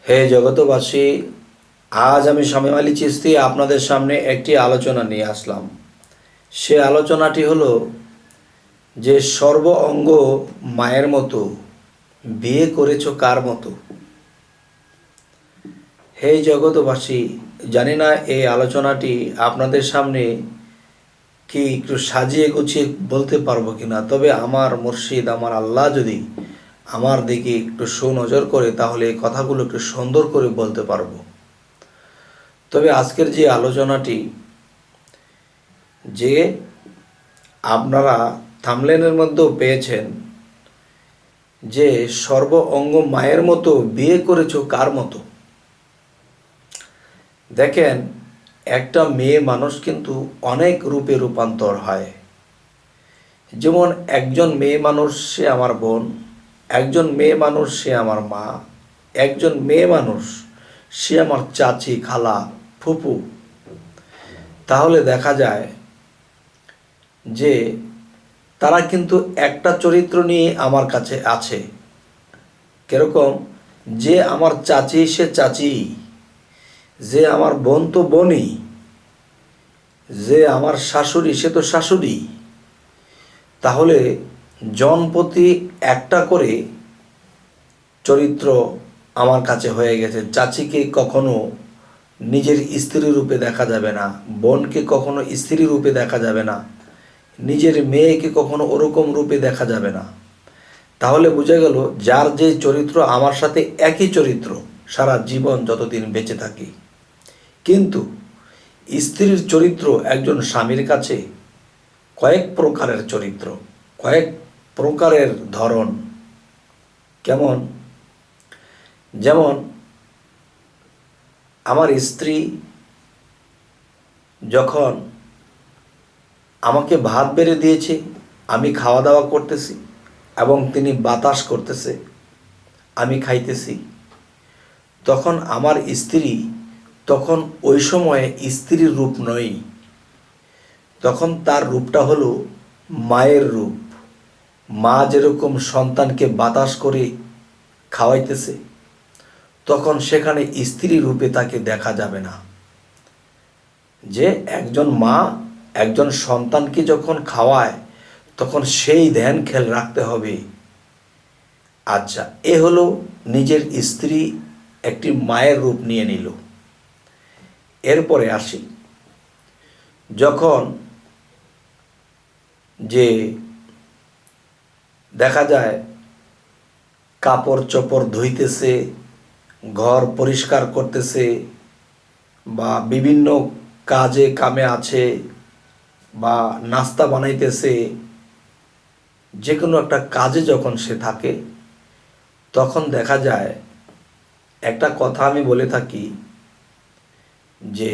হে জগতবাসী, আজ আমি শামীম আলী চিশতি আপনাদের সামনে একটি আলোচনা নিয়ে আসলাম। সে আলোচনাটি হলো যে সর্ব অঙ্গ মায়ের মতো, বিয়ে করেছো কার মতো। হে জগতবাসী, জানি না এই আলোচনাটি আপনাদের সামনে কি একটু সাজিয়ে গুছিয়ে বলতে পারবো কিনা, তবে আমার মুর্শিদ আমার আল্লাহ যদি আমার দিকে একটু সুনজর করে তাহলে এই কথাগুলো একটু সুন্দর করে বলতে পারবো। তবে আজকের যে আলোচনাটি, যে আপনারা থামলেনের মধ্যেও পেয়েছেন যে সর্ব অঙ্গ মায়ের মতো, বিয়ে করেছো কার মতো। দেখেন, একটা মেয়ে মানুষ কিন্তু অনেক রূপে রূপান্তর হয়। যেমন একজন মেয়ে মানুষ সে আমার বোন, একজন মেয়ে মানুষ সে আমার মা, একজন মেয়ে মানুষ সে আমার চাচি, খালা, ফুপু। তাহলে দেখা যায় যে তারা কিন্তু একটা চরিত্র নিয়ে আমার কাছে আছে। কিরকম? যে আমার চাচি সে চাচি, যে আমার বোন তো বোনই, যে আমার শাশুড়ি সে তো শাশুড়ি। তাহলে জনপ্রতি একটা করে চরিত্র আমার কাছে হয়ে গেছে। চাচিকে কখনো নিজের স্ত্রী রূপে দেখা যাবে না, বোনকে কখনো স্ত্রী রূপে দেখা যাবে না, নিজের মেয়েকে কখনো ওরকম রূপে দেখা যাবে না। তাহলে বোঝা গেল যার যে চরিত্র আমার সাথে একই চরিত্র সারা জীবন যতদিন বেঁচে থাকি। কিন্তু স্ত্রীর চরিত্র একজন স্বামীর কাছে কয়েক প্রকারের চরিত্র, কয়েক প্রকারের ধরন। কেমন? যেমন আমার স্ত্রী যখন আমাকে ভাত বেড়ে দিয়েছে, আমি খাওয়া দাওয়া করতেছি এবং তিনি বাতাস করতেছে, আমি খাইতেছি, তখন আমার স্ত্রী তখন ওই সময়ে স্ত্রীর রূপ নয়, তখন তার রূপটা হলো মায়ের রূপ। মা যেরকম সন্তানকে বাতাস করে খাওয়াইতেছে, তখন সেখানে স্ত্রী রূপে তাকে দেখা যাবে না। যে একজন মা একজন সন্তানকে যখন খাওয়ায় তখন সেই ধ্যান খেয়াল রাখতে হবে। আচ্ছা, এ হলো নিজের স্ত্রী একটি মায়ের রূপ নিয়ে নিল। এরপরে আসি, যখন যে দেখা যায় কাপড় চোপড় ধুইতেছে, ঘর পরিষ্কার করতেছে, বা বিভিন্ন কাজে কামে আছে, বা নাস্তা বানাইতেছে, যে কোনো একটা কাজে যখন সে থাকে, তখন দেখা যায় একটা কথা আমি বলে থাকি যে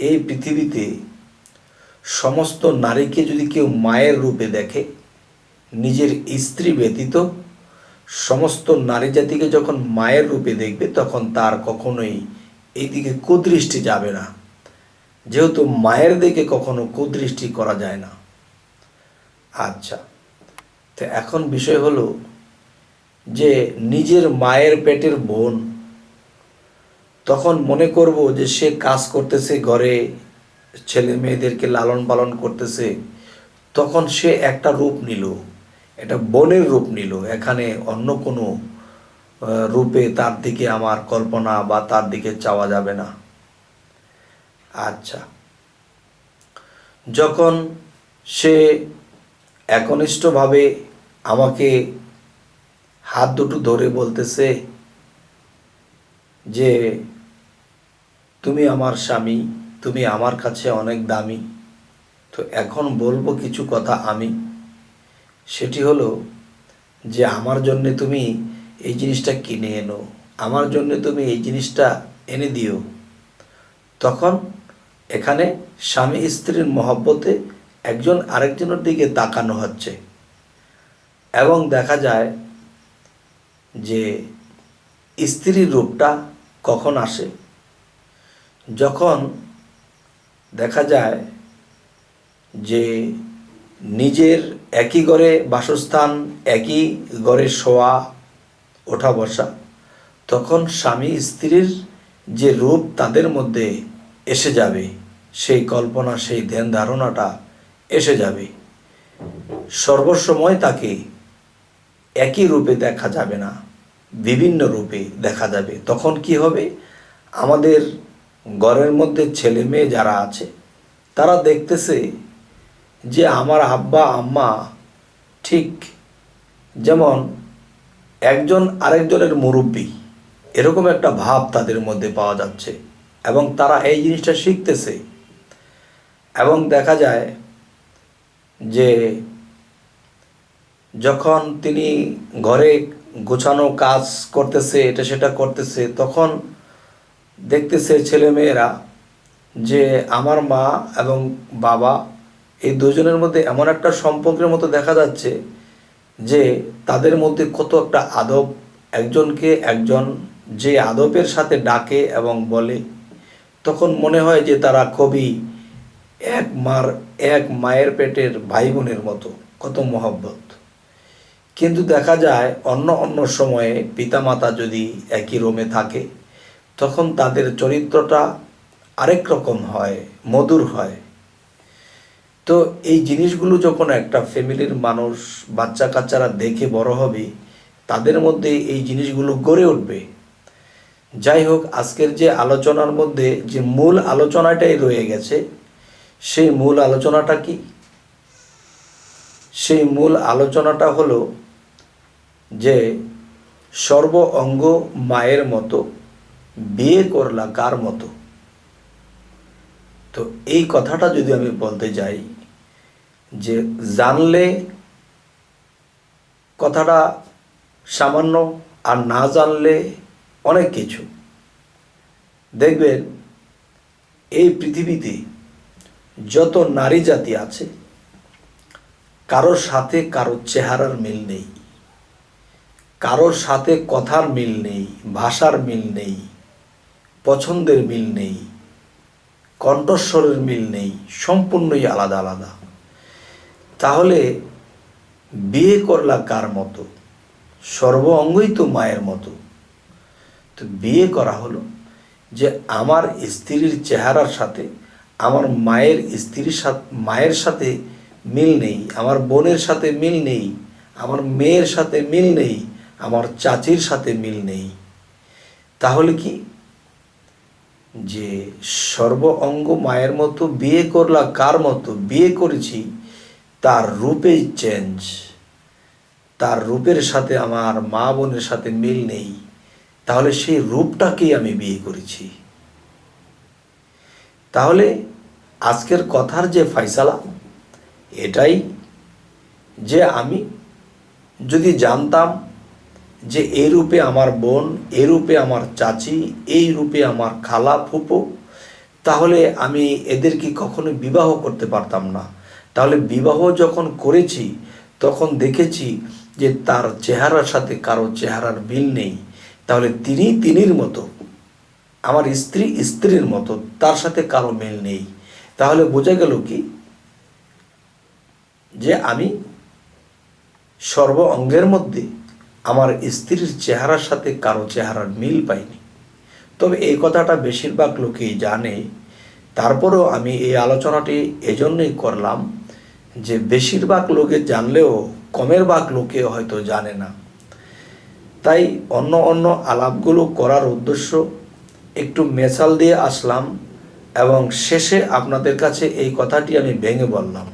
এই পৃথিবীতে সমস্ত নারীকে যদি কেউ মায়ের রূপে দেখে, নিজের স্ত্রী ব্যতীত সমস্ত নারী জাতিকে যখন মায়ের রূপে দেখবে, তখন তার কখনোই এইদিকে কুদৃষ্টি যাবে না, যেহেতু মায়ের দিকে কখনো কুদৃষ্টি করা যায় না। আচ্ছা, তো এখন বিষয় হলো যে নিজের মায়ের পেটের বোন, তখন মনে করব যে সে কাজ করতেছে, ঘরে ছেলে মেয়েদেরকে লালন পালন করতেছে, তখন সে একটা রূপ নিল, এটা বোনের রূপ নিল। এখানে অন্য কোনো রূপে তার দিকে আমার কল্পনা বা তার দিকে চাওয়া যাবে না। আচ্ছা, যখন সে একনিষ্ঠভাবে আমাকে হাত দুটো ধরে বলতেছে যে তুমি আমার স্বামী, তুমি আমার কাছে অনেক দামি, তো এখন বলবো কিছু কথা আমি। সেটি হলো যে আমার জন্যে তুমি এই জিনিসটা কিনে এনো, আমার জন্য তুমি এই জিনিসটা এনে দিও। তখন এখানে স্বামী স্ত্রীর মহব্বতে একজন আরেকজনের দিকে তাকানো হচ্ছে, এবং দেখা যায় যে স্ত্রীর রূপটা কখন আসে, যখন দেখা যায় যে নিজের একই ঘরে বাসস্থান, একই ঘরে শোয়া ওঠা বসা, তখন স্বামী স্ত্রীর যে রূপ তাদের মধ্যে এসে যাবে, সেই কল্পনা, সেই ধ্যান ধারণাটা এসে যাবে। সর্বসময় তাকে একই রূপে দেখা যাবে না, বিভিন্ন রূপে দেখা যাবে। তখন কি হবে, আমাদের ঘরের মধ্যে ছেলে মেয়ে যারা আছে তারা দেখতেছে যে আমার আব্বা আম্মা ঠিক যেমন একজন আরেকজনের মুরব্বী, এরকম একটা ভাব তাদের মধ্যে পাওয়া যাচ্ছে এবং তারা এই জিনিসটা শিখতেছে। এবং দেখা যায় যে যখন তিনি ঘরে গোছানো কাজ করতেছে, এটা সেটা করতেছে, তখন দেখতেছে ছেলেমেয়েরা যে আমার মা এবং বাবা এই দুজনের মধ্যে এমন একটা সম্পর্কের মতো দেখা যাচ্ছে যে তাদের মধ্যে কত একটা আদব, একজনকে একজন যে আদবের সাথে ডাকে এবং বলে, তখন মনে হয় যে তারা খুবই এক মায়ের পেটের ভাই বোনের মতো, কত মহব্বত। কিন্তু দেখা যায় অন্য অন্য সময়ে পিতামাতা যদি একই রুমে থাকে তখন তাদের চরিত্রটা আরেক রকম হয়, মধুর হয়। তো এই জিনিসগুলো যখন একটা ফ্যামিলির মানুষ, বাচ্চা কাচ্চারা দেখে বড় হবে, তাদের মধ্যে এই জিনিসগুলো গড়ে উঠবে। যাই হোক, আজকের যে আলোচনার মধ্যে যে মূল আলোচনাটাই রয়ে গেছে, সেই মূল আলোচনাটা কি? সেই মূল আলোচনাটা হলো যে সর্ব অঙ্গ মায়ের মতো, বিয়ে করলা কার মতো। তো এই কথাটা যদি আমি বলতে যাই, যে জানলে কথাটা সামান্য, আর না জানলে অনেক কিছু। দেখবেন এই পৃথিবীতে যত নারী জাতি আছে, কারোর সাথে কারোর চেহারার মিল নেই, কারোর সাথে কথার মিল নেই, ভাষার মিল নেই, পছন্দের মিল নেই, কণ্ঠস্বরের মিল নেই, সম্পূর্ণই আলাদা আলাদা। তাহলে বিয়ে করলা কার মতো? সর্ব অঙ্গই তো মায়ের মতো। তো বিয়ে করা হলো যে আমার স্ত্রীর চেহারার সাথে আমার মায়ের সাথে মিল নেই, আমার বোনের সাথে মিল নেই, আমার মেয়ের সাথে মিল নেই, আমার চাচির সাথে মিল নেই। তাহলে কি, যে সর্ব অঙ্গ মায়ের মতো বিয়ে করলা কার মতো? বিয়ে করেছি তার রূপেই চেঞ্জ, তার রূপের সাথে আমার মা বোনের সাথে মিল নেই, তাহলে সেই রূপটাকেই আমি বিয়ে করেছি। তাহলে আজকের কথার যে ফয়সালা এটাই, যে আমি যদি জানতাম যে এই রূপে আমার বোন, এই রূপে আমার চাচি, এই রূপে আমার খালা ফুপো, তাহলে আমি এদেরকে কখনো বিবাহ করতে পারতাম না। তাহলে বিবাহ যখন করেছি তখন দেখেছি যে তার চেহারার সাথে কারো চেহারার মিল নেই, তাহলে তিনি তিনির মতো, আমার স্ত্রী স্ত্রীর মতো, তার সাথে কারো মিল নেই। তাহলে বোঝা গেল কি, যে আমি সর্ব অঙ্গের মধ্যে আমার স্ত্রীর চেহারার সাথে কারো চেহারার মিল পাইনি। তবে এই কথাটা বেশিরভাগ লোকেই জানে। তারপরেও আমি এই আলোচনাটি এজন্যই করলাম যে বেশিরভাগ লোকে জানলেও কমের ভাগ লোকে হয়তো জানে না। তাই অন্য অন্য আলাপগুলো করার উদ্দেশ্য একটু মেশাল দিয়ে আসলাম এবং শেষে আপনাদের কাছে এই কথাটি আমি ভেঙে বললাম।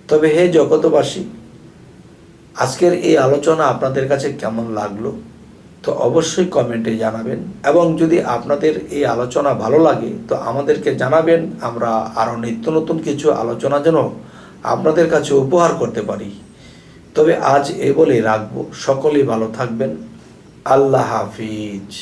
তবে হে জগতবাসী, আজকের এই আলোচনা আপনাদের কাছে কেমন লাগলো তো অবশ্যই কমেন্টে জানাবেন, এবং যদি আপনাদের এই আলোচনা ভালো লাগে তো আমাদেরকে জানাবেন, আমরা আরও নিত্য নতুন কিছু আলোচনা যেন আপনাদের কাছে উপহার করতে পারি। তবে আজ এ বলেই রাখবো, সকলেই ভালো থাকবেন। আল্লাহ হাফিজ।